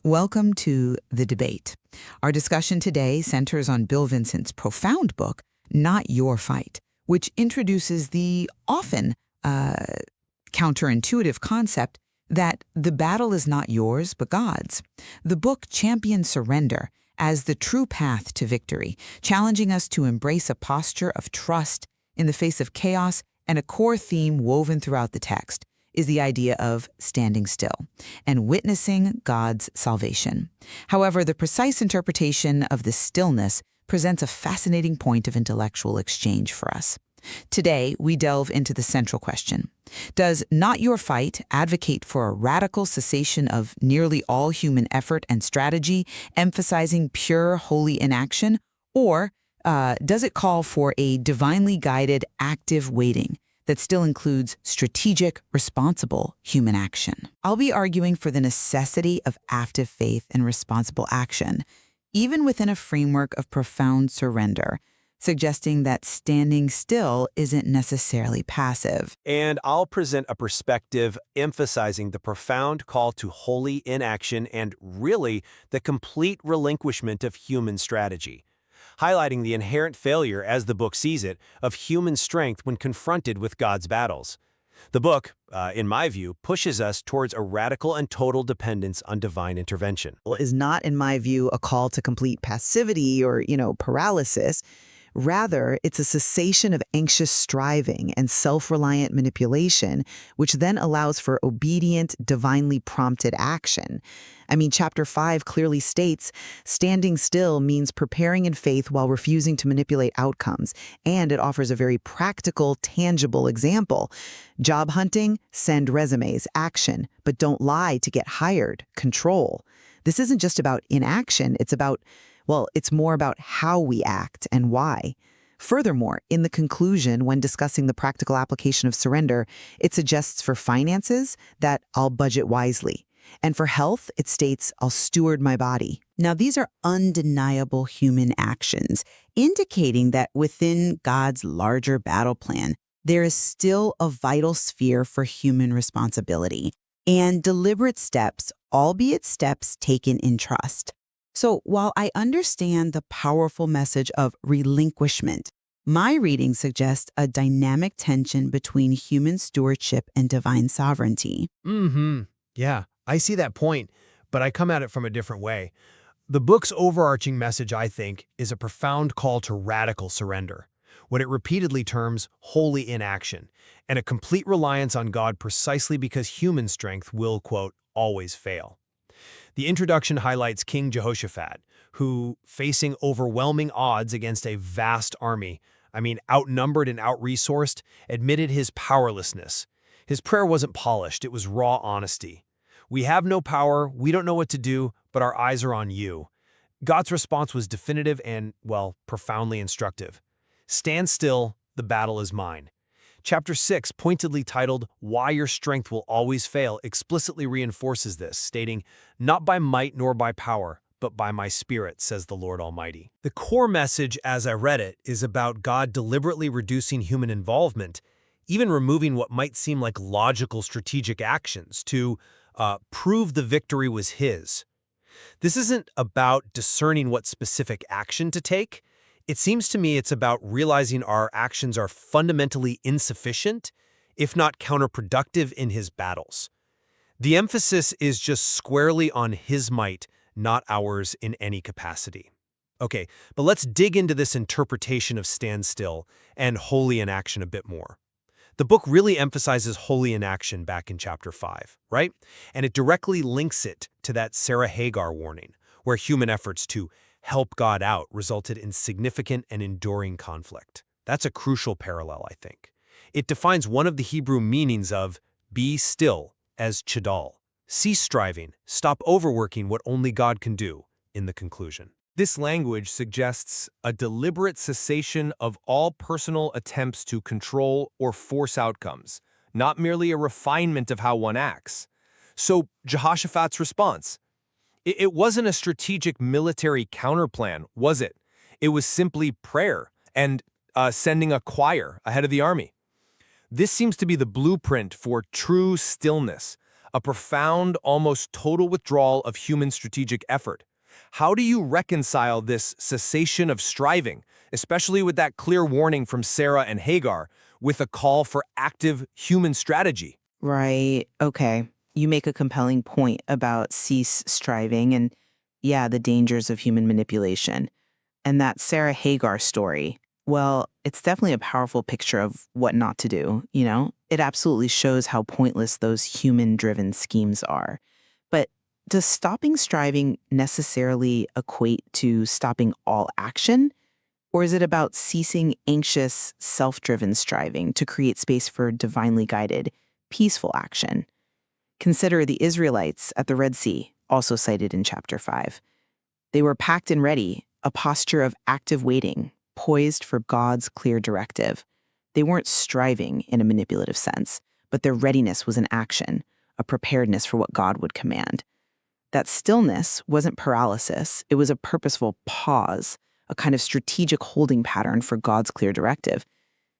Welcome to The Debate. Our discussion today centers on Bill Vincent's profound book, Not Your Fight, which introduces the often counterintuitive concept that the battle is not yours, but God's. The book champions surrender as the true path to victory, challenging us to embrace a posture of trust in the face of chaos, and a core theme woven throughout the text is the idea of standing still and witnessing God's salvation. However, the precise interpretation of this stillness presents a fascinating point of intellectual exchange for us. Today, we delve into the central question. Does Not Your Fight advocate for a radical cessation of nearly all human effort and strategy, emphasizing pure, holy inaction? Or does it call for a divinely guided, active waiting that still includes strategic, responsible human action? I'll be arguing for the necessity of active faith and responsible action, even within a framework of profound surrender, suggesting that standing still isn't necessarily passive. And I'll present a perspective emphasizing the profound call to holy inaction and really the complete relinquishment of human strategy, highlighting the inherent failure, as the book sees it, of human strength when confronted with God's battles. The book, in my view, pushes us towards a radical and total dependence on divine intervention. Is not, in my view, a call to complete passivity or, paralysis. Rather, it's a cessation of anxious striving and self-reliant manipulation, which then allows for obedient, divinely prompted action. Chapter 5 clearly states, standing still means preparing in faith while refusing to manipulate outcomes, and it offers a very practical, tangible example. Job hunting, send resumes, action, but don't lie to get hired, control. This isn't just about inaction, it's more about how we act and why. Furthermore, in the conclusion, when discussing the practical application of surrender, it suggests for finances that I'll budget wisely. And for health, it states I'll steward my body. Now, these are undeniable human actions, indicating that within God's larger battle plan, there is still a vital sphere for human responsibility and deliberate steps, albeit steps taken in trust. So while I understand the powerful message of relinquishment, my reading suggests a dynamic tension between human stewardship and divine sovereignty. Yeah, I see that point, but I come at it from a different way. The book's overarching message, I think, is a profound call to radical surrender, what it repeatedly terms holy inaction, and a complete reliance on God precisely because human strength will, quote, always fail. The introduction highlights King Jehoshaphat, who, facing overwhelming odds against a vast army, outnumbered and out-resourced, admitted his powerlessness. His prayer wasn't polished, it was raw honesty. We have no power, we don't know what to do, but our eyes are on you. God's response was definitive and, profoundly instructive. Stand still, the battle is mine. Chapter 6, pointedly titled, Why Your Strength Will Always Fail, explicitly reinforces this, stating, Not by might nor by power, but by my Spirit, says the Lord Almighty. The core message, as I read it, is about God deliberately reducing human involvement, even removing what might seem like logical strategic actions to prove the victory was His. This isn't about discerning what specific action to take. It seems to me it's about realizing our actions are fundamentally insufficient, if not counterproductive in His battles. The emphasis is just squarely on His might, not ours in any capacity. Okay, but let's dig into this interpretation of stand still and holy inaction a bit more. The book really emphasizes holy inaction back in chapter 5, right? And it directly links it to that Sarah Hagar warning, where human efforts to help God out resulted in significant and enduring conflict. That's a crucial parallel, I think. It defines one of the Hebrew meanings of be still as chadal. Cease striving, stop overworking what only God can do, in the conclusion. This language suggests a deliberate cessation of all personal attempts to control or force outcomes, not merely a refinement of how one acts. So Jehoshaphat's response. It wasn't a strategic military counterplan, was it? It was simply prayer and sending a choir ahead of the army. This seems to be the blueprint for true stillness, a profound, almost total withdrawal of human strategic effort. How do you reconcile this cessation of striving, especially with that clear warning from Sarah and Hagar, with a call for active human strategy? Right. Okay. You make a compelling point about cease striving and, yeah, the dangers of human manipulation. And that Sarah Hagar story, well, it's definitely a powerful picture of what not to do, you know? It absolutely shows how pointless those human-driven schemes are. But does stopping striving necessarily equate to stopping all action? Or is it about ceasing anxious, self-driven striving to create space for divinely guided, peaceful action? Consider the Israelites at the Red Sea, also cited in chapter 5. They were packed and ready, a posture of active waiting, poised for God's clear directive. They weren't striving in a manipulative sense, but their readiness was an action, a preparedness for what God would command. That stillness wasn't paralysis, it was a purposeful pause, a kind of strategic holding pattern for God's clear directive.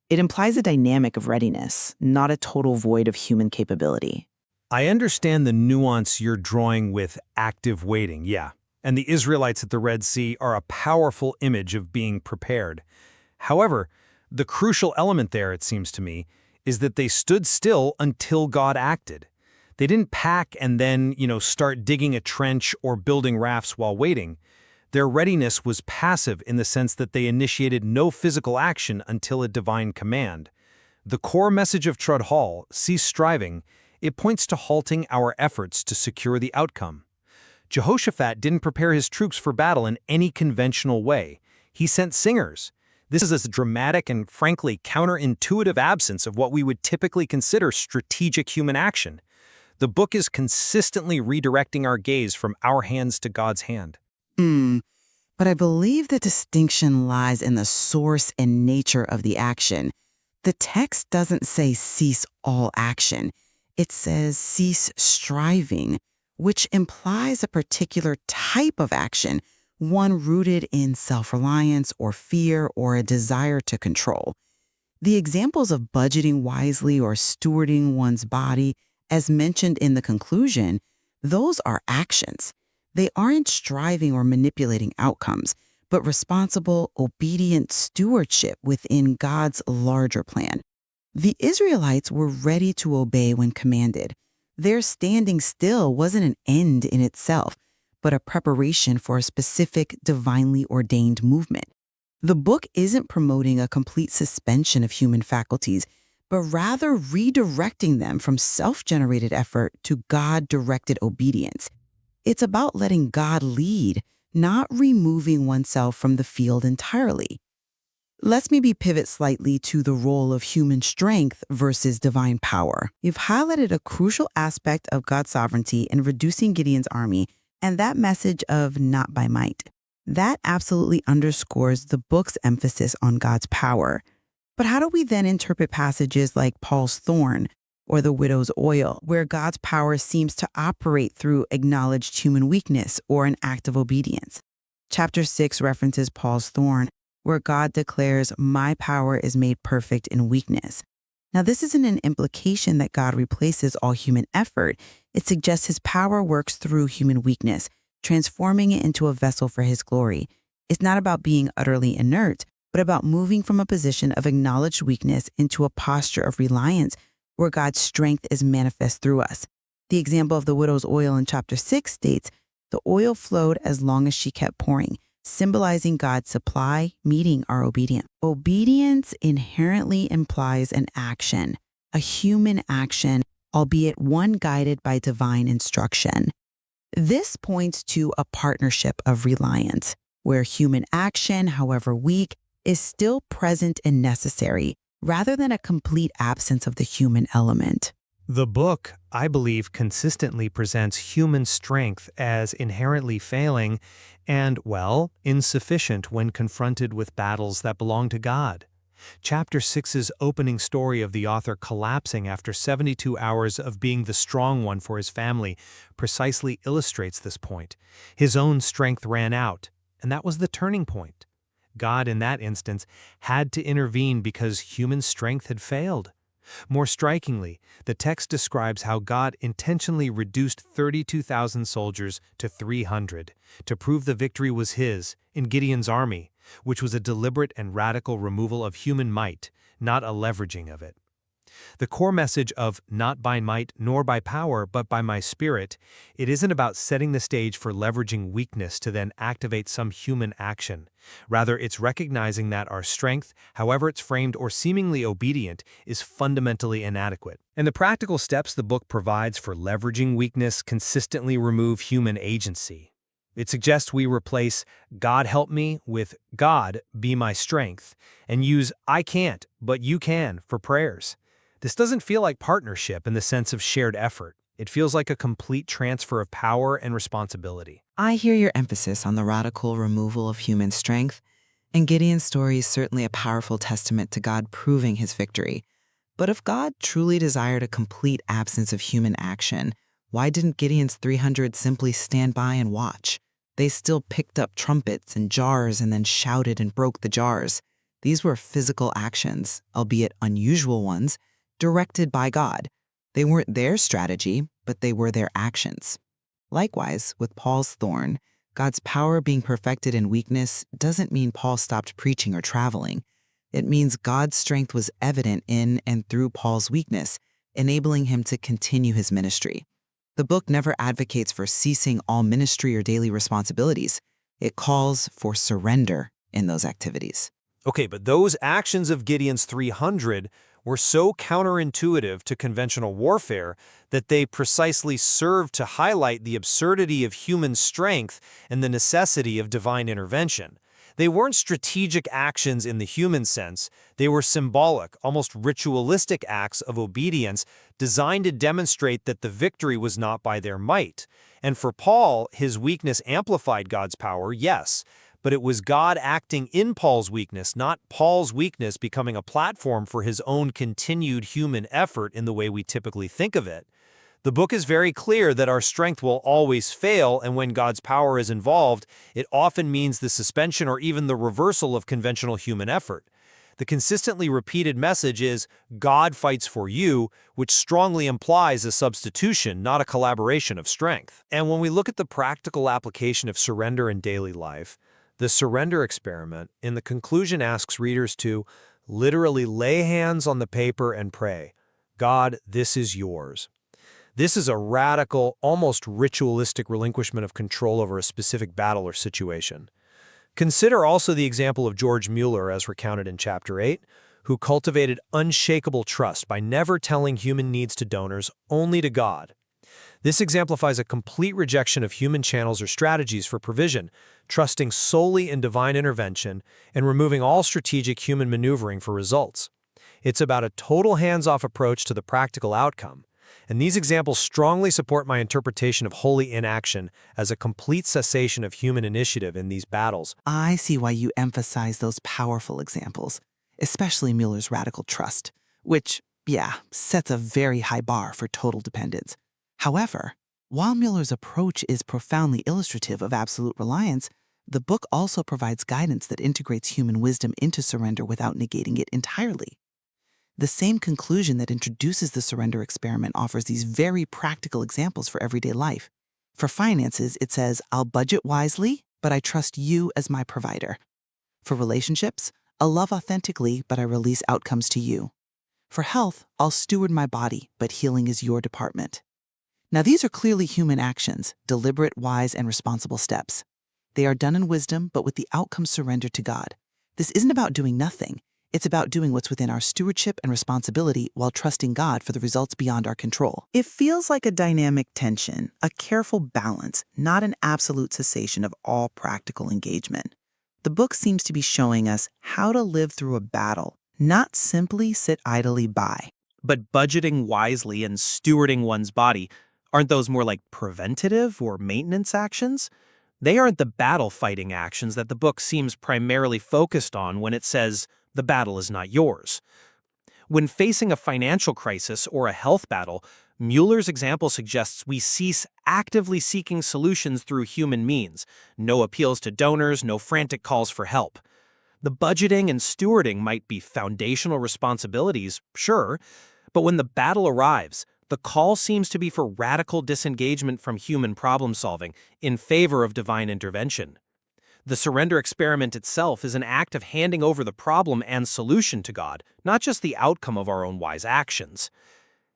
It implies a dynamic of readiness, not a total void of human capability. I understand the nuance you're drawing with active waiting, yeah. And the Israelites at the Red Sea are a powerful image of being prepared. However, the crucial element there, it seems to me, is that they stood still until God acted. They didn't pack and then, start digging a trench or building rafts while waiting. Their readiness was passive in the sense that they initiated no physical action until a divine command. The core message of Trud Hall, cease striving, it points to halting our efforts to secure the outcome. Jehoshaphat didn't prepare his troops for battle in any conventional way. He sent singers. This is a dramatic and frankly counterintuitive absence of what we would typically consider strategic human action. The book is consistently redirecting our gaze from our hands to God's hand. But I believe the distinction lies in the source and nature of the action. The text doesn't say cease all action. It says cease striving, which implies a particular type of action, one rooted in self-reliance or fear or a desire to control. The examples of budgeting wisely or stewarding one's body, as mentioned in the conclusion, those are actions. They aren't striving or manipulating outcomes, but responsible, obedient stewardship within God's larger plan. The Israelites were ready to obey when commanded. Their standing still wasn't an end in itself, but a preparation for a specific divinely ordained movement. The book isn't promoting a complete suspension of human faculties, but rather redirecting them from self-generated effort to God-directed obedience. It's about letting God lead, not removing oneself from the field entirely. Let's maybe pivot slightly to the role of human strength versus divine power. You've highlighted a crucial aspect of God's sovereignty in reducing Gideon's army, and that message of not by might. That absolutely underscores the book's emphasis on God's power. But how do we then interpret passages like Paul's thorn or the widow's oil, where God's power seems to operate through acknowledged human weakness or an act of obedience? Chapter 6 references Paul's thorn, where God declares, "My power is made perfect in weakness." Now, this isn't an implication that God replaces all human effort. It suggests his power works through human weakness, transforming it into a vessel for his glory. It's not about being utterly inert, but about moving from a position of acknowledged weakness into a posture of reliance where God's strength is manifest through us. The example of the widow's oil in chapter 6 states, "The oil flowed as long as she kept pouring," symbolizing God's supply, meeting our obedience. Obedience inherently implies an action, a human action, albeit one guided by divine instruction. This points to a partnership of reliance, where human action, however weak, is still present and necessary, rather than a complete absence of the human element. The book, I believe, consistently presents human strength as inherently failing and, well, insufficient when confronted with battles that belong to God. Chapter 6's opening story of the author collapsing after 72 hours of being the strong one for his family precisely illustrates this point. His own strength ran out, and that was the turning point. God, in that instance, had to intervene because human strength had failed. More strikingly, the text describes how God intentionally reduced 32,000 soldiers to 300 to prove the victory was his in Gideon's army, which was a deliberate and radical removal of human might, not a leveraging of it. The core message of "not by might nor by power, but by my spirit," it isn't about setting the stage for leveraging weakness to then activate some human action. Rather, it's recognizing that our strength, however it's framed or seemingly obedient, is fundamentally inadequate. And the practical steps the book provides for leveraging weakness consistently remove human agency. It suggests we replace "God help me" with "God be my strength," and use "I can't, but you can" for prayers. This doesn't feel like partnership in the sense of shared effort. It feels like a complete transfer of power and responsibility. I hear your emphasis on the radical removal of human strength, and Gideon's story is certainly a powerful testament to God proving his victory. But if God truly desired a complete absence of human action, why didn't Gideon's 300 simply stand by and watch? They still picked up trumpets and jars and then shouted and broke the jars. These were physical actions, albeit unusual ones, directed by God. They weren't their strategy, but they were their actions. Likewise, with Paul's thorn, God's power being perfected in weakness doesn't mean Paul stopped preaching or traveling. It means God's strength was evident in and through Paul's weakness, enabling him to continue his ministry. The book never advocates for ceasing all ministry or daily responsibilities. It calls for surrender in those activities. Okay, but those actions of Gideon's 300 were so counterintuitive to conventional warfare that they precisely served to highlight the absurdity of human strength and the necessity of divine intervention. They weren't strategic actions in the human sense. They were symbolic, almost ritualistic acts of obedience designed to demonstrate that the victory was not by their might. And for Paul, his weakness amplified God's power, yes, but it was God acting in Paul's weakness, not Paul's weakness becoming a platform for his own continued human effort in the way we typically think of it. The book is very clear that our strength will always fail, and when God's power is involved, it often means the suspension or even the reversal of conventional human effort. The consistently repeated message is, God fights for you, which strongly implies a substitution, not a collaboration of strength. And when we look at the practical application of surrender in daily life, the surrender experiment in the conclusion asks readers to literally lay hands on the paper and pray, God, this is yours. This is a radical, almost ritualistic relinquishment of control over a specific battle or situation. Consider also the example of George Mueller as recounted in Chapter 8, who cultivated unshakable trust by never telling human needs to donors, only to God. This exemplifies a complete rejection of human channels or strategies for provision, trusting solely in divine intervention and removing all strategic human maneuvering for results. It's about a total hands-off approach to the practical outcome, and these examples strongly support my interpretation of holy inaction as a complete cessation of human initiative in these battles. I see why you emphasize those powerful examples, especially Mueller's radical trust, which, sets a very high bar for total dependence. However, while Mueller's approach is profoundly illustrative of absolute reliance, the book also provides guidance that integrates human wisdom into surrender without negating it entirely. The same conclusion that introduces the surrender experiment offers these very practical examples for everyday life. For finances, it says, I'll budget wisely, but I trust you as my provider. For relationships, I'll love authentically, but I release outcomes to you. For health, I'll steward my body, but healing is your department. Now, these are clearly human actions, deliberate, wise, and responsible steps. They are done in wisdom, but with the outcome surrendered to God. This isn't about doing nothing. It's about doing what's within our stewardship and responsibility while trusting God for the results beyond our control. It feels like a dynamic tension, a careful balance, not an absolute cessation of all practical engagement. The book seems to be showing us how to live through a battle, not simply sit idly by. But budgeting wisely and stewarding one's body, aren't those more like preventative or maintenance actions? They aren't the battle-fighting actions that the book seems primarily focused on when it says, the battle is not yours. When facing a financial crisis or a health battle, Mueller's example suggests we cease actively seeking solutions through human means. No appeals to donors, no frantic calls for help. The budgeting and stewarding might be foundational responsibilities, sure, But when the battle arrives, the call seems to be for radical disengagement from human problem solving in favor of divine intervention. The surrender experiment itself is an act of handing over the problem and solution to God, not just the outcome of our own wise actions.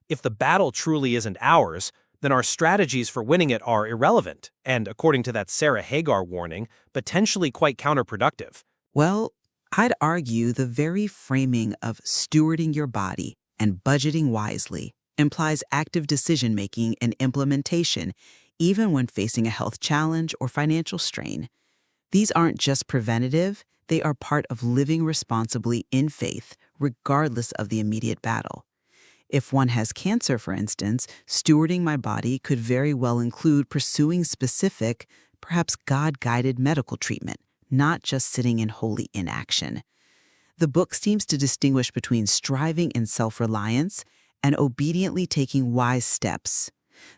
If the battle truly isn't ours, then our strategies for winning it are irrelevant and, according to that Sarah Hagar warning, potentially quite counterproductive. Well, I'd argue the very framing of stewarding your body and budgeting wisely implies active decision-making and implementation, even when facing a health challenge or financial strain. These aren't just preventative, they are part of living responsibly in faith, regardless of the immediate battle. If one has cancer, for instance, stewarding my body could very well include pursuing specific, perhaps God-guided medical treatment, not just sitting in holy inaction. The book seems to distinguish between striving in self-reliance and obediently taking wise steps.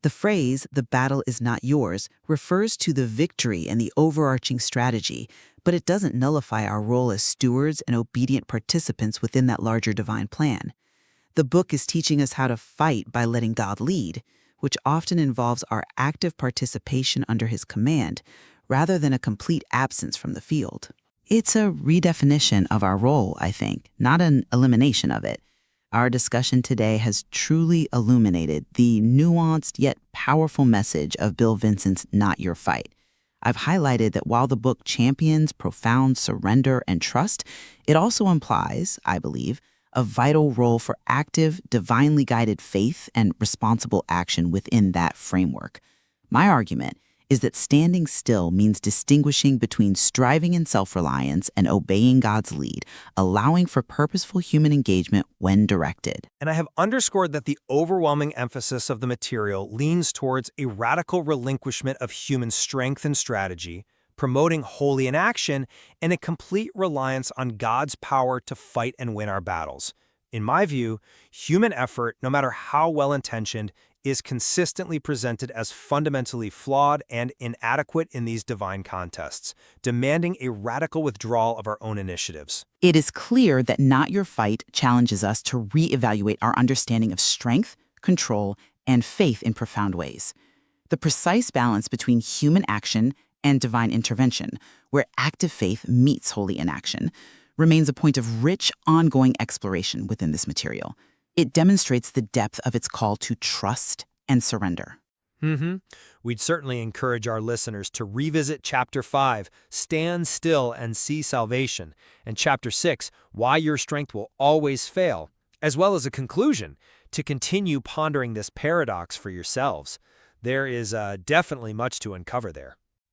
The phrase, "the battle is not yours," refers to the victory and the overarching strategy, but it doesn't nullify our role as stewards and obedient participants within that larger divine plan. The book is teaching us how to fight by letting God lead, which often involves our active participation under His command, rather than a complete absence from the field. It's a redefinition of our role, I think, not an elimination of it. Our discussion today has truly illuminated the nuanced yet powerful message of Bill Vincent's Not Your Fight. I've highlighted that while the book champions profound surrender and trust, it also implies, I believe, a vital role for active, divinely guided faith and responsible action within that framework. My argument is that standing still means distinguishing between striving in self-reliance and obeying God's lead, allowing for purposeful human engagement when directed. And I have underscored that the overwhelming emphasis of the material leans towards a radical relinquishment of human strength and strategy, promoting holy inaction, and a complete reliance on God's power to fight and win our battles. In my view, human effort, no matter how well-intentioned, is consistently presented as fundamentally flawed and inadequate in these divine contests, demanding a radical withdrawal of our own initiatives. It is clear that Not Your Fight challenges us to reevaluate our understanding of strength, control, and faith in profound ways. The precise balance between human action and divine intervention, where active faith meets holy inaction, remains a point of rich, ongoing exploration within this material. It demonstrates the depth of its call to trust and surrender. We'd certainly encourage our listeners to revisit Chapter 5, Stand Still and See Salvation, and Chapter 6, Why Your Strength Will Always Fail, as well as a conclusion to continue pondering this paradox for yourselves. There is definitely much to uncover there.